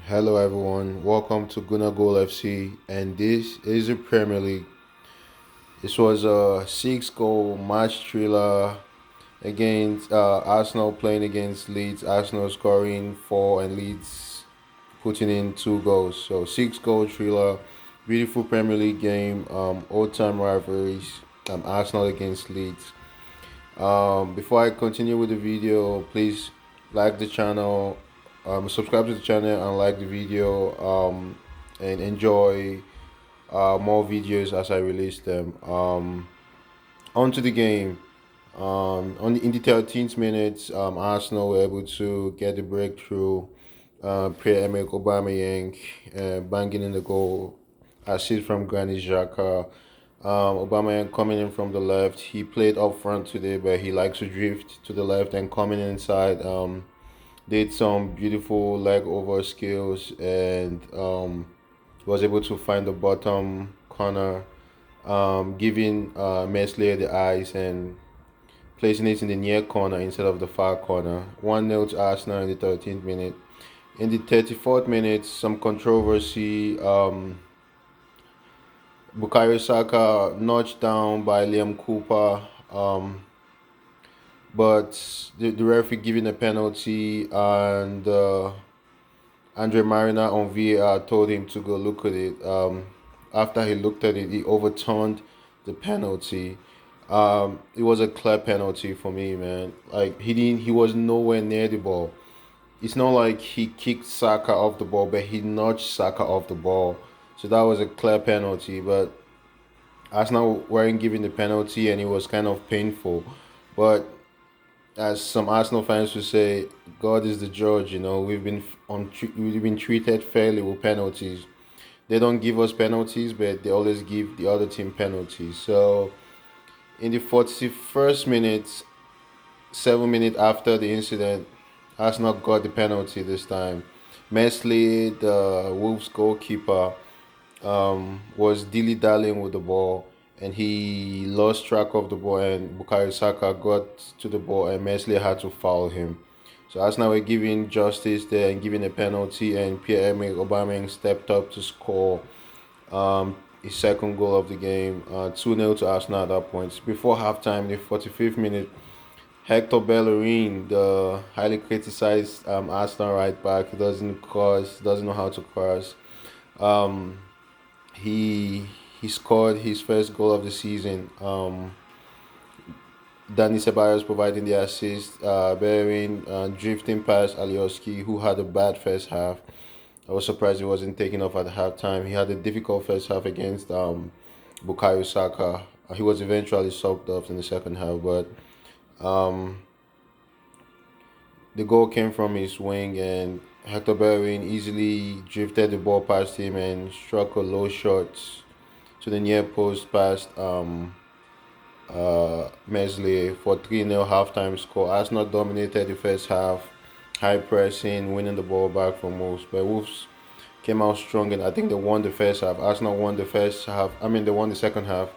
Hello everyone, welcome to Guna Goal FC, and this is the Premier League. This was a six-goal match thriller against Arsenal playing against Leeds. Arsenal scoring four and Leeds putting in two goals. So six-goal thriller, beautiful Premier League game. Old-time rivalries. Arsenal against Leeds. Before I continue with the video, please like the channel, subscribe to the channel, and like the video, and enjoy more videos as I release them. On to the game. In the 13th minutes, Arsenal were able to get the breakthrough. Pierre-Emerick Aubameyang banging in the goal, assist from Granit Xhaka. Aubameyang coming in from the left. He played up front today, but he likes to drift to the left and coming inside. Did some beautiful leg over skills and was able to find the bottom corner, giving Meslier the eyes and placing it in the near corner instead of the far corner. 1-0 to Arsenal in the 13th minute. In the 34th minute, some controversy. Bukayo Saka notched down by Liam Cooper, but the referee giving a penalty, and Andre Marina on VAR told him to go look at it. After he looked at it, he overturned the penalty. It was a clear penalty for me, man. Like he was nowhere near the ball. It's not like he kicked Saka off the ball, but he nudged Saka off the ball. So that was a clear penalty. But Arsenal weren't given the penalty, and it was kind of painful. But as some Arsenal fans would say, God is the judge. You know, we've been treated fairly with penalties. They don't give us penalties, but they always give the other team penalties. So in the 41st minute, 7 minutes after the incident, Arsenal got the penalty this time. Meslier, the Wolves goalkeeper, was dilly-dallying with the ball, and he lost track of the ball, and Bukayo Saka got to the ball, and Meslier had to foul him. So Arsenal were giving justice there and giving a penalty, and Pierre-Emerick Aubameyang stepped up to score his second goal of the game, 2-0 to Arsenal at that point. Before halftime, the 45th minute, Hector Bellerin, the highly criticized Arsenal right back, doesn't know how to cross. Um, he scored his first goal of the season. Danny Ceballos providing the assist. Bellerin drifting past Alioski, who had a bad first half. I was surprised he wasn't taken off at halftime. He had a difficult first half against Bukayo Saka. He was eventually subbed off in the second half, but um, the goal came from his wing, and Hector Bellerin easily drifted the ball past him and struck a low shot to the near post past Meslier for 3-0 halftime score. Arsenal dominated the first half, high pressing, winning the ball back from Wolves. But Wolves came out strong, and I think they won the first half. Arsenal won the first half. They won the second half.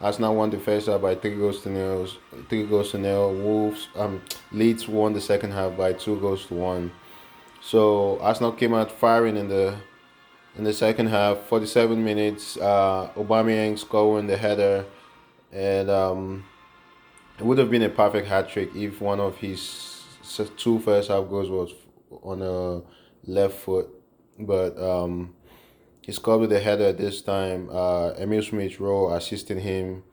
Arsenal won the first half by 3 goals to 0. 3 goals to 0. Leeds won the second half by 2 goals to 1. So Arsenal came out firing in the second half. 47 minutes. Aubameyang scoring the header, and it would have been a perfect hat trick if one of his two first half goals was on a left foot, but he scored with a header this time. Emil Smith Rowe assisting him.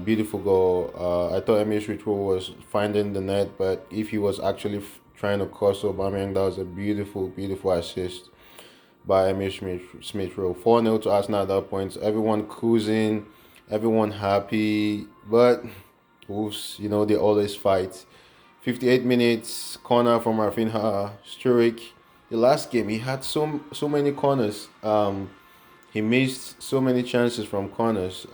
Beautiful goal. I thought Emil Smith Rowe was finding the net, but if he was actually trying to cross Aubameyang, that was a beautiful assist by Emil Smith Rowe. 4-0 to Arsenal at that point. Everyone cruising, everyone happy, but Wolves, they always fight. 58 minutes, corner from Rafinha, Sturridge. The last game, he had so many corners. He missed so many chances from corners.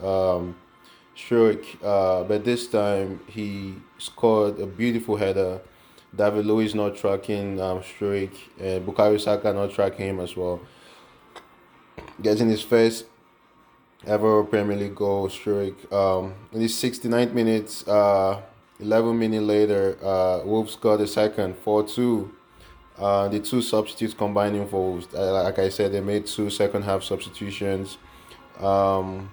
Sturridge, but this time he scored a beautiful header. David Luiz not tracking Sturridge, and Bukayo Saka not tracking him as well. Getting his first ever Premier League goal, Sturridge. In the 69th minutes, 11 minutes later, Wolves got a second, 4-2. The two substitutes combining for Wolves. Like I said, they made two second half substitutions. Um,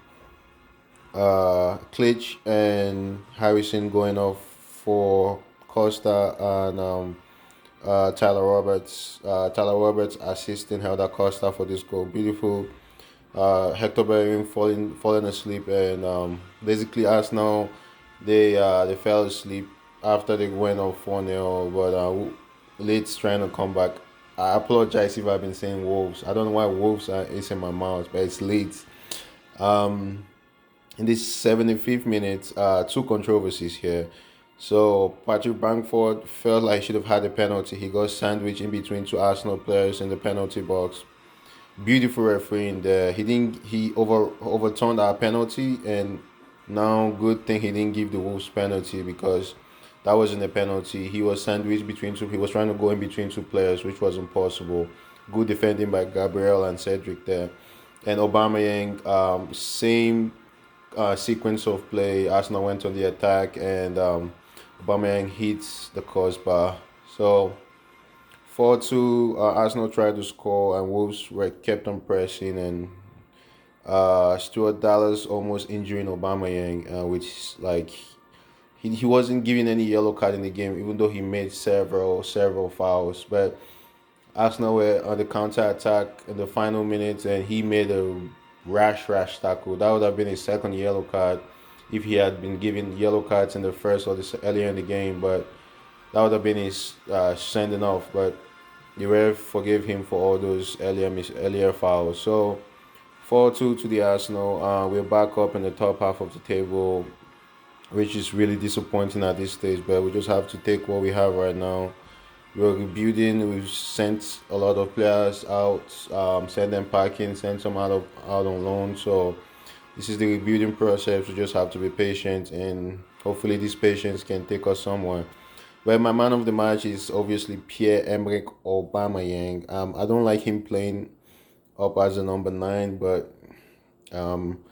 Klitsch and Harrison going off for Costa and Tyler Roberts. Tyler Roberts assisting Helder Costa for this goal. Beautiful. Hector Bellerin falling asleep, and basically Arsenal they fell asleep after they went on 4-0. But Leeds trying to come back. I apologize if I've been saying Wolves. I don't know why Wolves is in my mouth, but it's Leeds. Um, in this 75th minute, two controversies here. So Patrick Bamford felt like he should have had a penalty. He got sandwiched in between two Arsenal players in the penalty box. Beautiful refereeing there. He didn't. He overturned our penalty, and now good thing he didn't give the Wolves penalty because that wasn't a penalty. He was sandwiched between two. He was trying to go in between two players, which was impossible. Good defending by Gabriel and Cedric there, and Aubameyang. Same sequence of play. Arsenal went on the attack, and Aubameyang hits the crossbar. So 4-2, Arsenal tried to score, and Wolves were kept on pressing, and Stuart Dallas almost injuring Aubameyang, which like he wasn't given any yellow card in the game, even though he made several fouls. But Arsenal were on the counter attack in the final minutes, and he made a rash tackle. That would have been his second yellow card if he had been given yellow cards in the first or earlier in the game. But that would have been his sending off. But the ref forgave him for all those earlier fouls. So 4-2 to the Arsenal. We're back up in the top half of the table, which is really disappointing at this stage. But we just have to take what we have right now. We're rebuilding. We've sent a lot of players out, sent them packing, sent some out on loan. So this is the rebuilding process. We just have to be patient, and hopefully this patience can take us somewhere. Well, my man of the match is obviously Pierre-Emerick Aubameyang. I don't like him playing up as a number 9, but um,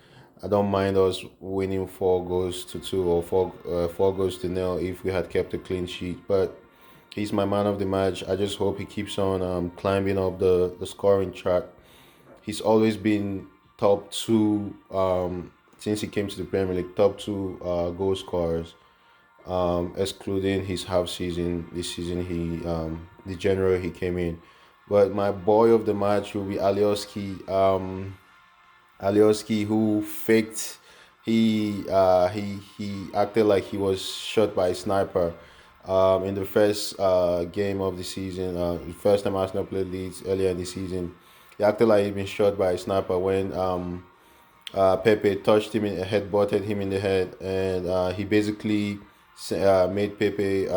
I don't mind us winning 4 goals to 2 or 4 goals to 0 if we had kept a clean sheet. But he's my man of the match. I just hope he keeps on climbing up the scoring track. He's always been top two since he came to the Premier League, top two goal scorers, excluding his half season. This season, the January he came in. But my boy of the match will be Alioski. Alioski, who faked. He acted like he was shot by a sniper. In the first game of the season, the first time Arsenal played Leeds earlier in the season, he acted like he'd been shot by a sniper when Pepe touched him and headbutted him in the head, and he basically made Pepe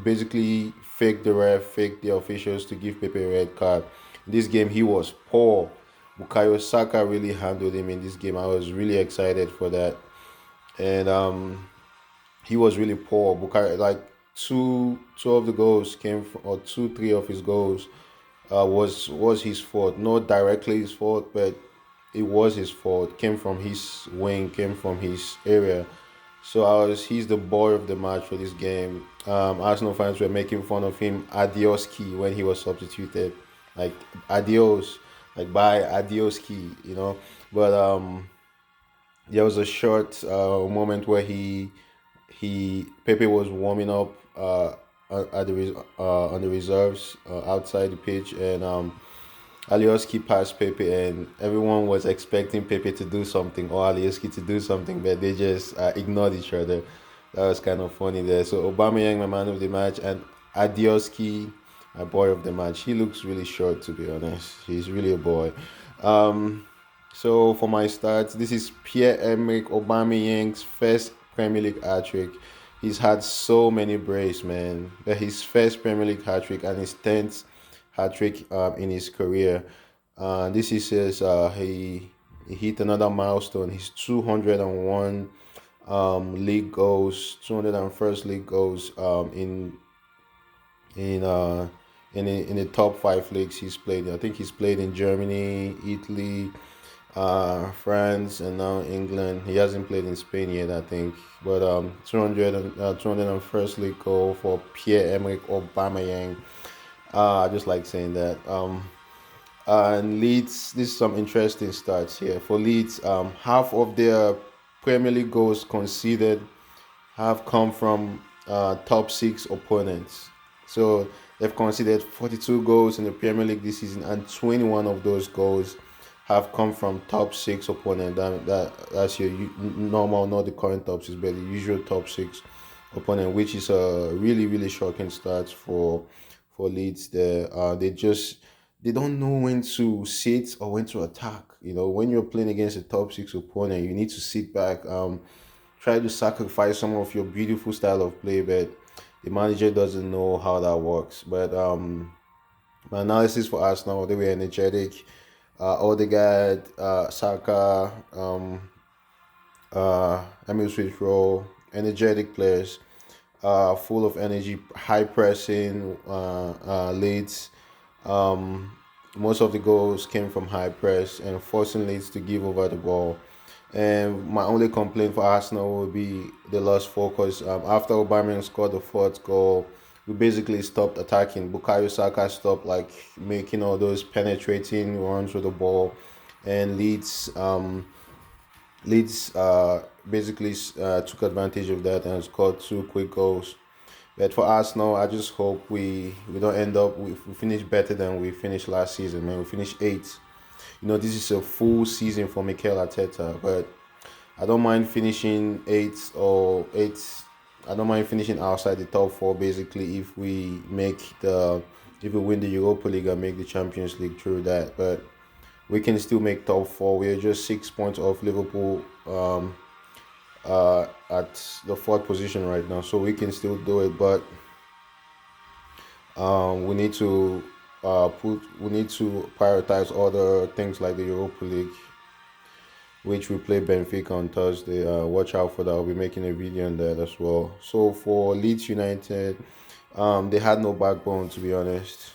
basically fake the ref, fake the officials to give Pepe a red card. In this game, he was poor. Bukayo Saka really handled him in this game. I was really excited for that, and he was really poor. Bukayo, like two of the goals came from, or two three of his goals was his fault. Not directly his fault, but it was his fault. Came from his wing, came from his area. So he's the boy of the match for this game. Arsenal fans were making fun of him, Adioski, when he was substituted, like adios, like bye Adioski. But there was a short moment where he Pepe was warming up on the reserves outside the pitch, and Alioski passed Pepe, and everyone was expecting Pepe to do something or Alioski to do something, but they just ignored each other. That was kind of funny there. So Aubameyang, my man of the match, and Adioski, my boy of the match. He looks really short, to be honest. He's really a boy. So for my stats, this is Pierre-Emerick Aubameyang's first Premier League hat-trick. He's had so many brace, man. But his first Premier League hat-trick and his 10th hat-trick in his career. This is his, he hit another milestone. His 201 league goals, 201st league goals in uh in the top 5 leagues he's played. I think he's played in Germany, Italy, France, and now England. He hasn't played in Spain yet, I think. But 201st league goal for Pierre-Emerick Aubameyang. I just like saying that. And Leeds, this is some interesting stats here. For Leeds, half of their Premier League goals conceded have come from top six opponents. So they've conceded 42 goals in the Premier League this season, and 21 of those goals have come from top six opponent. That's your normal, not the current top six, but the usual top six opponent, which is a really shocking start for Leeds. There, they don't know when to sit or when to attack. You know, when you're playing against a top six opponent, you need to sit back. Try to sacrifice some of your beautiful style of play, but the manager doesn't know how that works. But my analysis for Arsenal, they were energetic. Odegaard, Saka, Emil Smith Rowe, energetic players, full of energy, high pressing, leads. Most of the goals came from high press and forcing Leeds to give over the ball. And my only complaint for Arsenal would be the lost focus. After Aubameyang scored the fourth goal, we basically stopped attacking. Bukayo Saka stopped like making all those penetrating runs with the ball, and Leeds basically took advantage of that and scored two quick goals. But for Arsenal, I just hope we don't end up we finish better than we finished last season. Man, we finished eighth. You know, this is a full season for Mikel Arteta, but I don't mind finishing eighth or eighth. I don't mind finishing outside the top four. Basically, if we win the Europa League and make the Champions League through that, but we can still make top four. We are just 6 points off Liverpool at the fourth position right now, so we can still do it. But we need to we need to prioritize other things like the Europa League, which we play Benfica on Thursday. Watch out for that. I'll be making a video on that as well. So for Leeds United, they had no backbone, to be honest.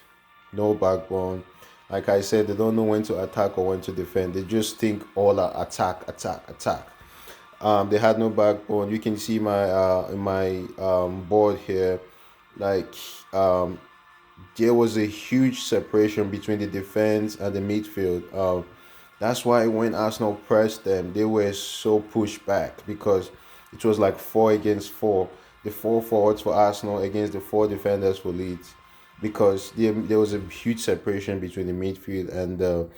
No backbone. Like I said, they don't know when to attack or when to defend. They just think all are attack, attack, attack. They had no backbone. You can see my board here. Like there was a huge separation between the defense and the midfield. That's why when Arsenal pressed them, they were so pushed back because it was like 4 against 4. The four forwards for Arsenal against the four defenders for Leeds, because there was a huge separation between the midfield and the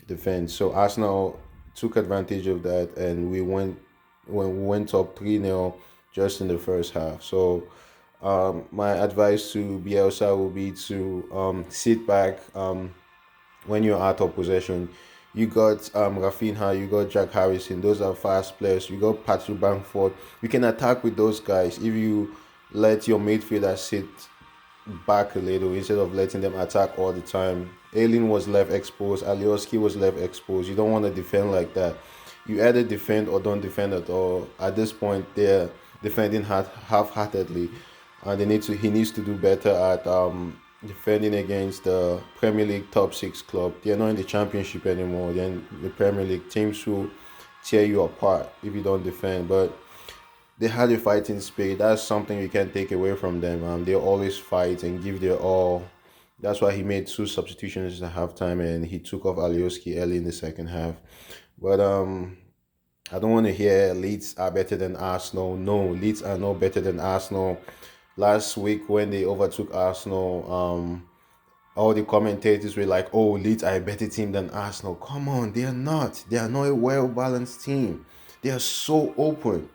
defense. So Arsenal took advantage of that, and we went up 3-0 just in the first half. So my advice to Bielsa will be to sit back when you're out of possession. You got Rafinha, you got Jack Harrison. Those are fast players. You got Patrick Bamford. You can attack with those guys if you let your midfielder sit back a little instead of letting them attack all the time. Ailing was left exposed. Alioski was left exposed. You don't want to defend like that. You either defend or don't defend at all. At this point, they're defending half-heartedly, and he needs to do better at defending against the Premier League top six club. They're not in the Championship anymore. They're in the Premier League. Teams will tear you apart if you don't defend. But they had a fighting spirit. That's something you can't take away from them. They always fight and give their all. That's why he made two substitutions at halftime, and he took off Alioski early in the second half. But I don't want to hear Leeds are better than Arsenal. No, Leeds are not better than Arsenal. Last week when they overtook Arsenal, all the commentators were like, "Oh, Leeds are a better team than Arsenal." Come on, they are not. They are not a well-balanced team. They are so open.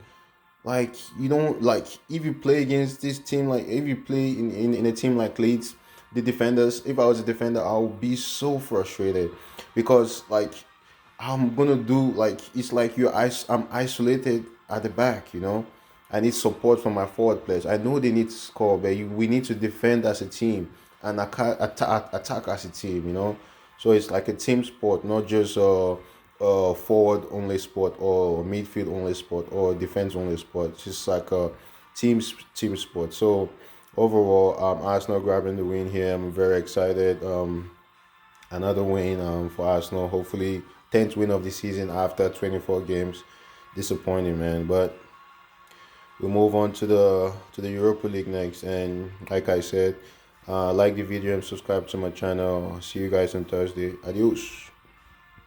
Like, you don't, like, if you play against this team, like if you play in a team like Leeds, the defenders, if I was a defender, I would be so frustrated because like I'm gonna do like it's like I'm isolated at the back, you know. I need support from my forward players. I know they need to score, but we need to defend as a team and attack as a team, you know. So it's like a team sport, not just a forward only sport or midfield only sport or defense only sport. It's just like a team sport. So overall, Arsenal grabbing the win here. I'm very excited. Another win for Arsenal. Hopefully, 10th win of the season after 24 games. Disappointing, man. But we'll move on to the Europa League next. And like I said, like the video and subscribe to my channel. See you guys on Thursday. Adios.